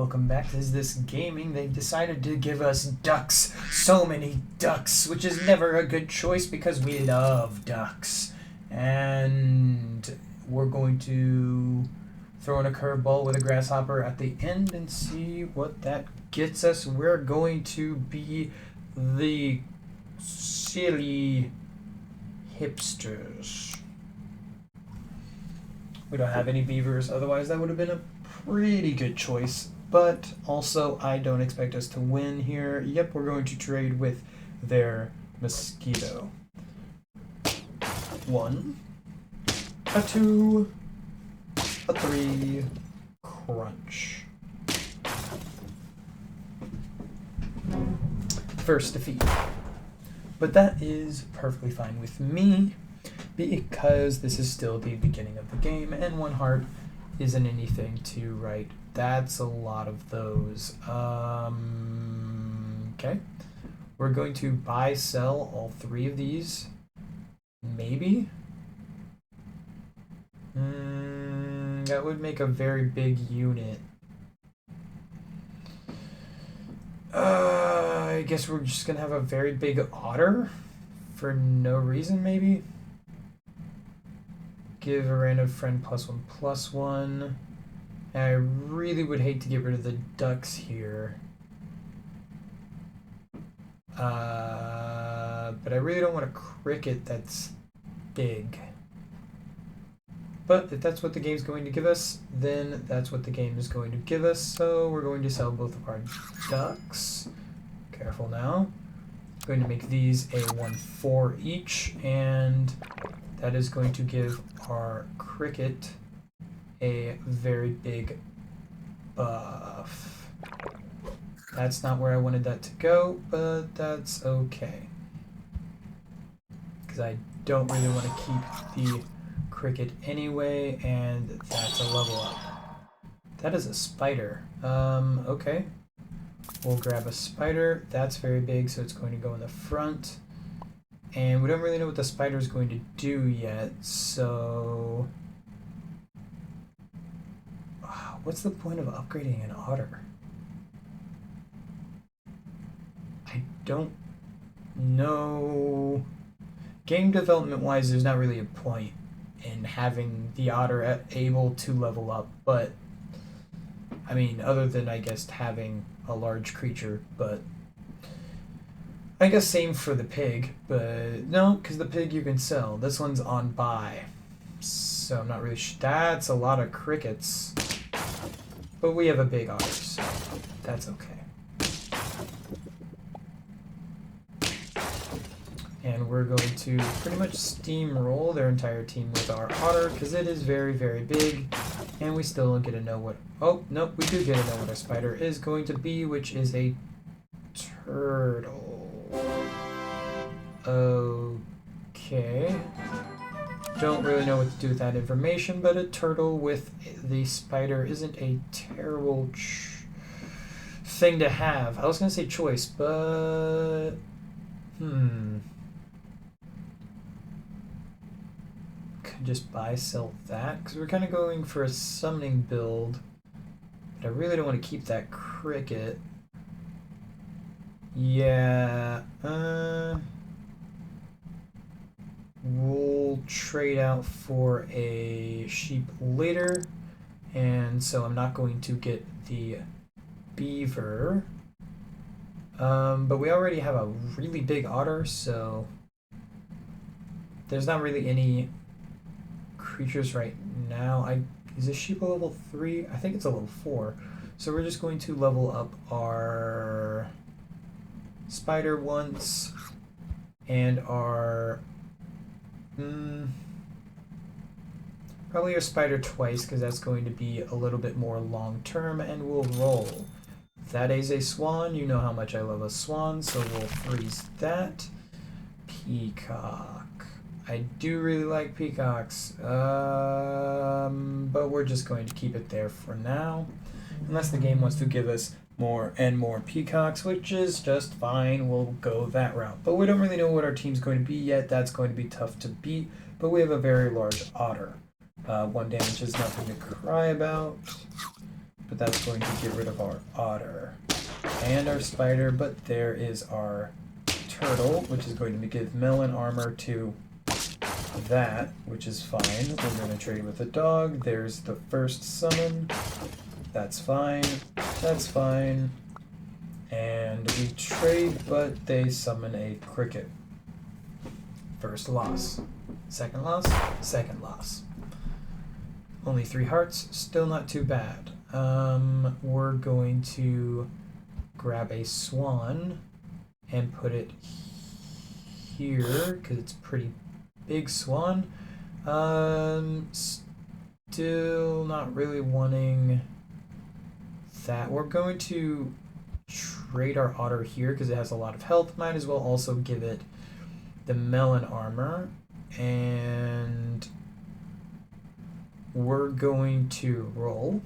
Welcome back to This Gaming. They decided to give us ducks. So many ducks, which is never a good choice because we love ducks. And we're going to throw in a curveball with a grasshopper at the end and see what that gets us. We're going to be the silly hipsters. We don't have any beavers, otherwise that would have been a pretty good choice. But also, I don't expect us to win here. Yep, we're going to trade with their mosquito. 1, a 2, a 3, crunch. First defeat. But that is perfectly fine with me because this is still the beginning of the game and 1 heart isn't anything to write. That's a lot of those. Okay. We're going to buy, sell all 3 of these. Maybe. That would make a very big unit. I guess we're just going to have a very big otter for no reason, maybe. Give a random friend +1/+1. I really would hate to get rid of the ducks here. But I really don't want a cricket that's big. But if that's what the game's going to give us, then that's what the game is going to give us. So we're going to sell both of our ducks. Careful now. Going to make these a 1/4 each, and that is going to give our cricket a very big buff. That's not where I wanted that to go, but that's okay. Because I don't really want to keep the cricket anyway, and that's a level up. That is a spider. Okay. We'll grab a spider. That's very big, so it's going to go in the front. And we don't really know what the spider is going to do yet, so what's the point of upgrading an otter? I don't know. Game development wise, there's not really a point in having the otter able to level up, but I mean, other than I guess having a large creature, but I guess same for the pig, but no, because the pig you can sell. This one's on buy, so I'm not really sure. That's a lot of crickets. But we have a big otter, so that's okay. And we're going to pretty much steamroll their entire team with our otter, because it is very, very big. And we still don't get to know what... Oh, nope, we do get to know what our spider is going to be, which is a turtle. Okay. Don't really know what to do with that information, but a turtle with the spider isn't a terrible thing to have. I was going to say choice, but... Could just buy, sell that, because we're kind of going for a summoning build, but I really don't want to keep that cricket. Yeah, we'll trade out for a sheep later, and so I'm not going to get the beaver. But we already have a really big otter, so there's not really any creatures right now. Is this sheep a level 3? I think it's a level 4. So we're just going to level up our spider once and our probably our spider twice, because that's going to be a little bit more long term, and we'll roll. That is a swan. You know how much I love a swan, so we'll freeze that. Peacock. I do really like peacocks, but we're just going to keep it there for now, unless the game wants to give us more and more peacocks, which is just fine. We'll go that route. But we don't really know what our team's going to be yet. That's going to be tough to beat, but we have a very large otter. 1 damage is nothing to cry about. but that's going to get rid of our otter and our spider, but there is our turtle, which is going to give melon armor to that, which is fine. We're going to trade with the dog. There's the first summon. That's fine. That's fine. And we trade, but they summon a cricket. First loss. Second loss. Second loss. Only 3 hearts. Still not too bad. We're going to grab a swan and put it here because it's pretty big swan. Still not really wanting that. We're going to trade our otter here because it has a lot of health. Might as well also give it the melon armor, and we're going to roll.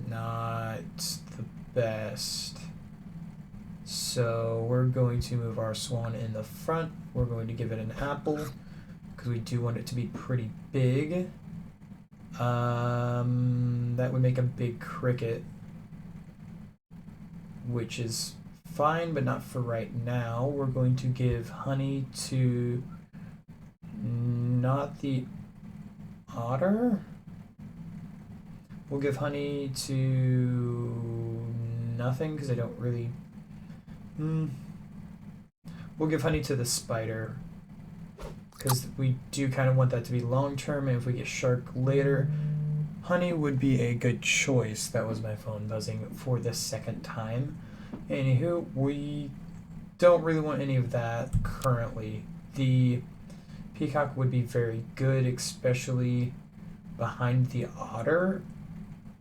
Not the best. So we're going to move our swan in the front. We're going to give it an apple because we do want it to be pretty big. That would make a big cricket, which is fine, but not for right now. We're going to give honey to not the otter. We'll give honey to nothing because I don't really... We'll give honey to the spider because we do kind of want that to be long term, and if we get shark later, honey would be a good choice. That was my phone buzzing for the second time. Anywho, we don't really want any of that currently. The peacock would be very good, especially behind the otter,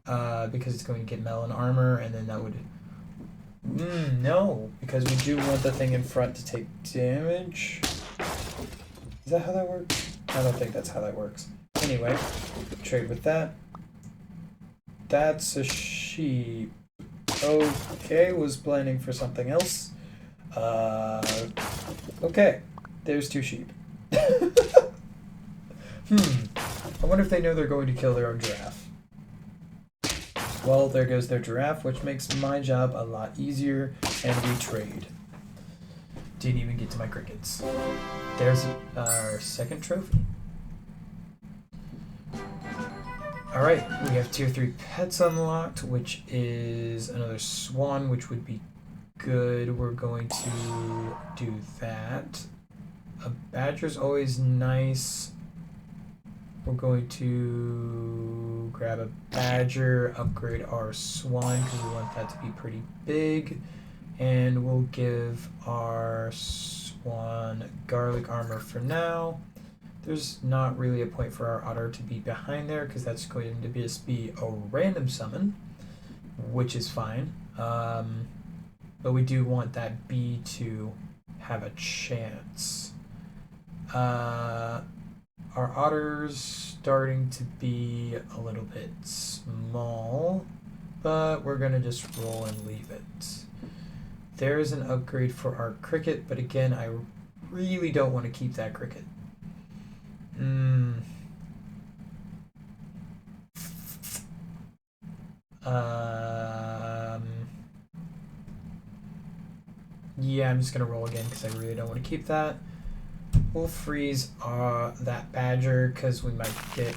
because it's going to get melon armor, and then that would... no, because we do want the thing in front to take damage. Is that how that works? I don't think that's how that works. Anyway, trade with that. That's a sheep. Okay, was planning for something else. Okay, there's 2 sheep. I wonder if they know they're going to kill their own giraffe. Well, there goes their giraffe, which makes my job a lot easier, and we trade. Didn't even get to my crickets. There's our second trophy. Alright, we have tier 3 pets unlocked, which is another swan, which would be good. We're going to do that. A badger's always nice. We're going to grab a badger, upgrade our swan because we want that to be pretty big. And we'll give our swan garlic armor for now. There's not really a point for our otter to be behind there because that's going to just be a random summon, which is fine. But we do want that bee to have a chance. Our otter's starting to be a little bit small, but we're going to just roll and leave it. There's an upgrade for our cricket, but again, I really don't want to keep that cricket. Yeah, I'm just going to roll again because I really don't want to keep that. We'll freeze that badger because we might get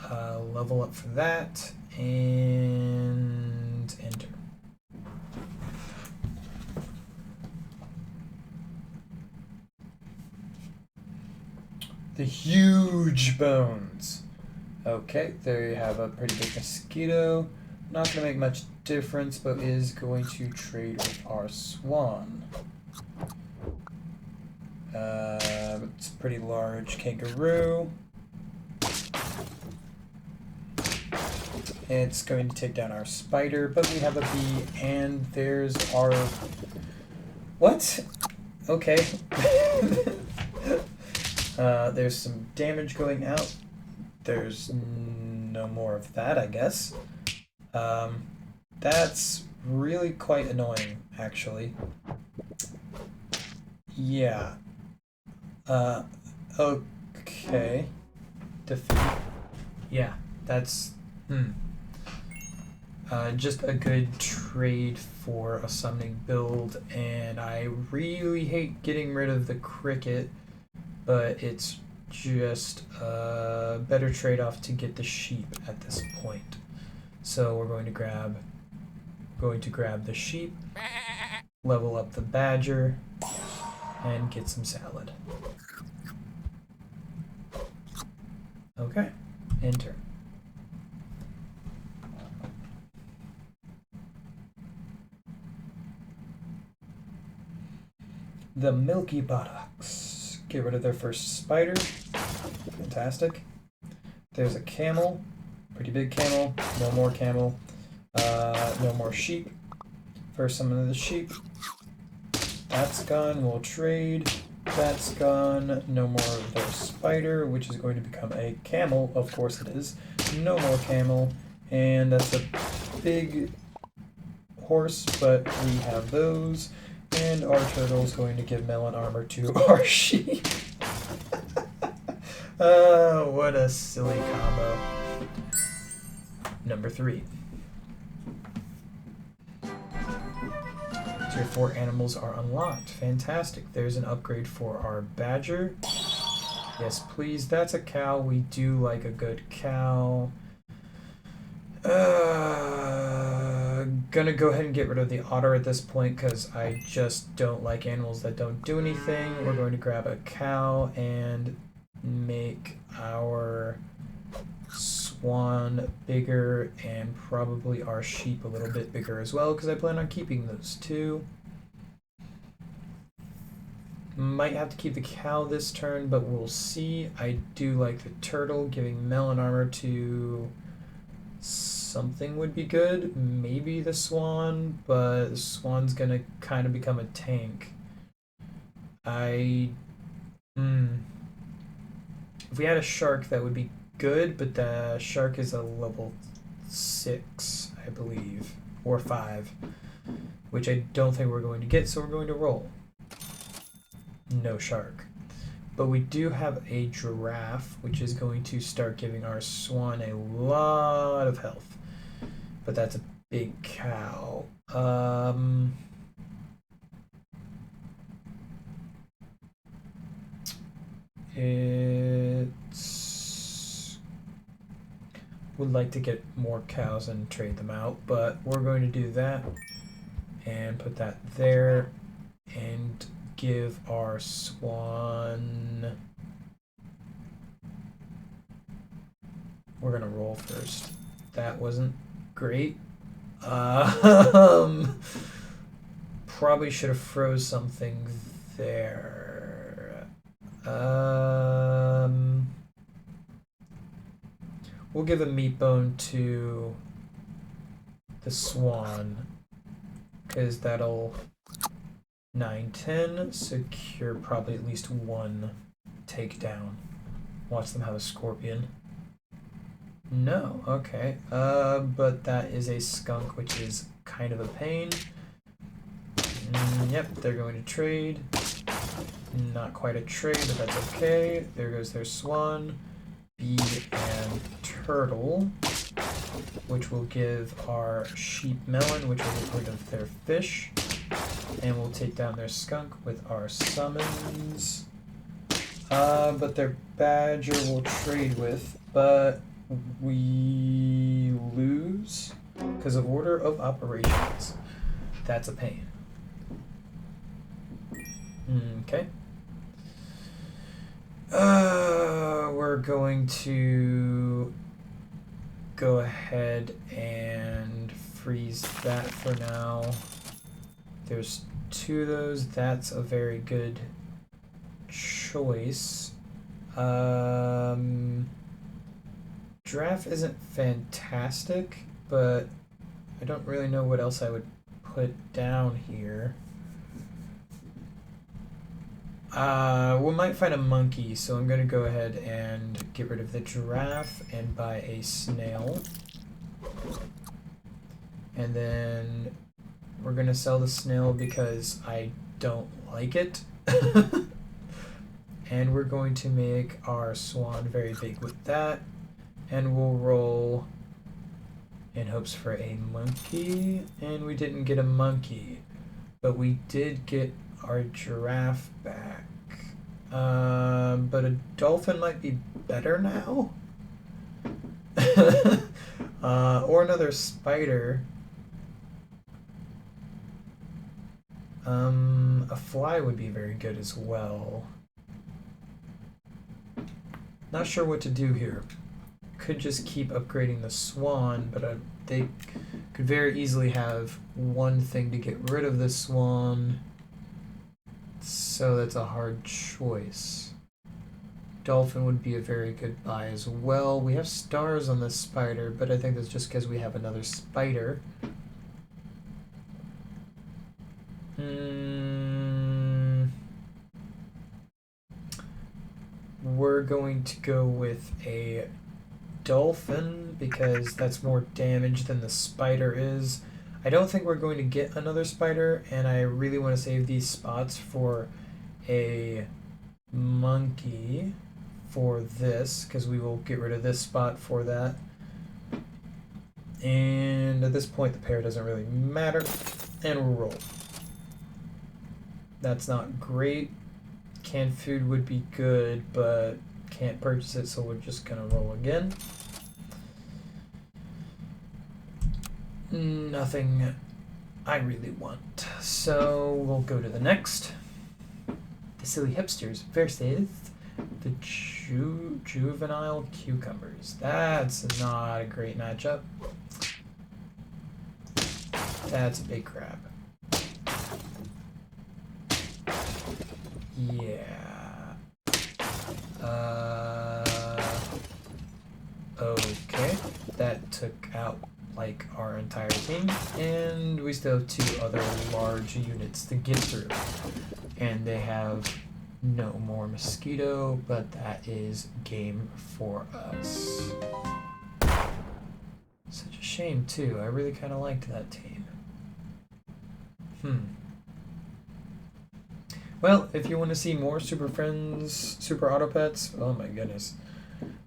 a level up for that. And enter. The huge bones. Okay, there you have a pretty big mosquito. Not going to make much difference, but is going to trade with our swan. It's a pretty large kangaroo. It's going to take down our spider, but we have a bee, and there's our... What? Okay. There's some damage going out. There's no more of that, I guess. That's really quite annoying, actually. Yeah. Okay. Defeat. Yeah, that's just a good trade for a summoning build, and I really hate getting rid of the cricket, but it's just a better trade-off to get the sheep at this point. So we're going to grab the sheep, level up the badger, and get some salad. Okay, enter. The milky buttocks. Get rid of their first spider. Fantastic. There's a camel. Pretty big camel. No more camel. No more sheep. First summon of the sheep. That's gone. We'll trade. That's gone. No more of their spider, which is going to become a camel. Of course it is. No more camel. And that's a big horse, but we have those. And our turtle's going to give melon armor to our sheep. Oh, what a silly combo. Number 3. Tier 4 animals are unlocked. Fantastic. There's an upgrade for our badger. Yes, please. That's a cow. We do like a good cow. Gonna go ahead and get rid of the otter at this point because I just don't like animals that don't do anything. We're going to grab a cow and make our swan bigger and probably our sheep a little bit bigger as well because I plan on keeping those two. Might have to keep the cow this turn, but we'll see. I do like the turtle. Giving melon armor to something would be good. Maybe the swan, but the swan's gonna kind of become a tank. If we had a shark, that would be good, but the shark is a level 6, I believe, or 5, which I don't think we're going to get, so we're going to roll. No shark. But we do have a giraffe, which is going to start giving our swan a lot of health. But that's a big cow. Would like to get more cows and trade them out, but we're going to do that and put that there and give our swan. We're gonna roll first. That wasn't great. Probably should have froze something there. We'll give a meat bone to the swan because that'll 9-10 secure probably at least one takedown. Watch them have a scorpion. No, okay. But that is a skunk, which is kind of a pain. Yep, they're going to trade. Not quite a trade, but that's okay. There goes their swan, bee, and turtle, which will give our sheep melon, which will get rid of their fish. And we'll take down their skunk with our summons. But their badger we'll trade with, but we lose because of order of operations. That's a pain. Okay. We're going to go ahead and freeze that for now. There's 2 of those. That's a very good choice. Giraffe isn't fantastic, but I don't really know what else I would put down here. We might find a monkey, so I'm going to go ahead and get rid of the giraffe and buy a snail. And then we're going to sell the snail because I don't like it. And we're going to make our swan very big with that. And we'll roll in hopes for a monkey. And we didn't get a monkey. But we did get our giraffe back. But a dolphin might be better now. Or another spider. A fly would be very good as well. Not sure what to do here. Could just keep upgrading the swan, but they could very easily have one thing to get rid of the swan. So that's a hard choice. Dolphin would be a very good buy as well. We have stars on this spider, but I think that's just because we have another spider. We're going to go with a dolphin because that's more damage than the spider is. I don't think we're going to get another spider, and I really want to save these spots for a monkey for this, because we will get rid of this spot for that. And at this point, the pair doesn't really matter, and we'll roll. That's not great. Canned food would be good, but can't purchase it, so we're just gonna roll again. Nothing I really want. So we'll go to the next. The silly hipsters versus the juvenile cucumbers. That's not a great matchup. That's a big crab. Yeah. Okay. That took out like our entire team, and we still have 2 other large units to get through. And they have no more mosquito, but that is game for us. Such a shame too. I really kind of liked that team. Well, if you want to see more Super Friends, Super Auto Pets, oh my goodness.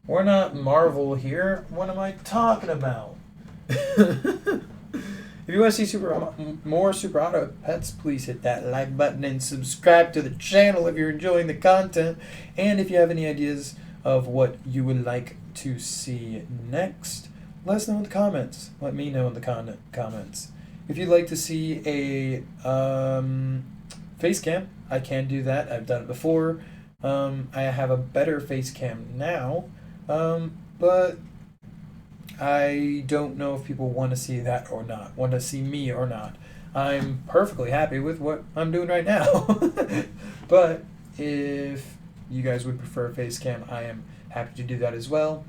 We're not Marvel here. What am I talking about? If you want to see more Super Auto Pets, please hit that like button and subscribe to the channel if you're enjoying the content. And if you have any ideas of what you would like to see next, let us know in the comments. Let me know in the comments. If you'd like to see a face cam, I can do that. I've done it before. I have a better face cam now, but I don't know if people want to see that or not, want to see me or not. I'm perfectly happy with what I'm doing right now. But if you guys would prefer a face cam, I am happy to do that as well.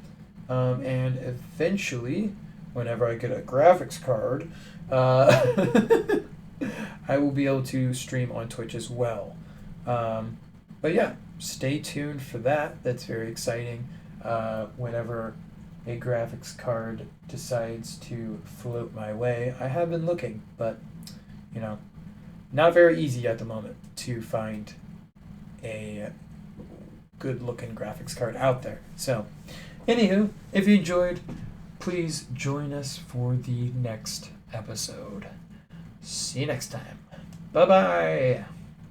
And eventually, whenever I get a graphics card, I will be able to stream on Twitch as well. But yeah, stay tuned for that. That's very exciting. Whenever a graphics card decides to float my way. I have been looking, but you know, not very easy at the moment to find a good looking graphics card out there. So anywho, if you enjoyed, please join us for the next episode. See you next time. Bye bye.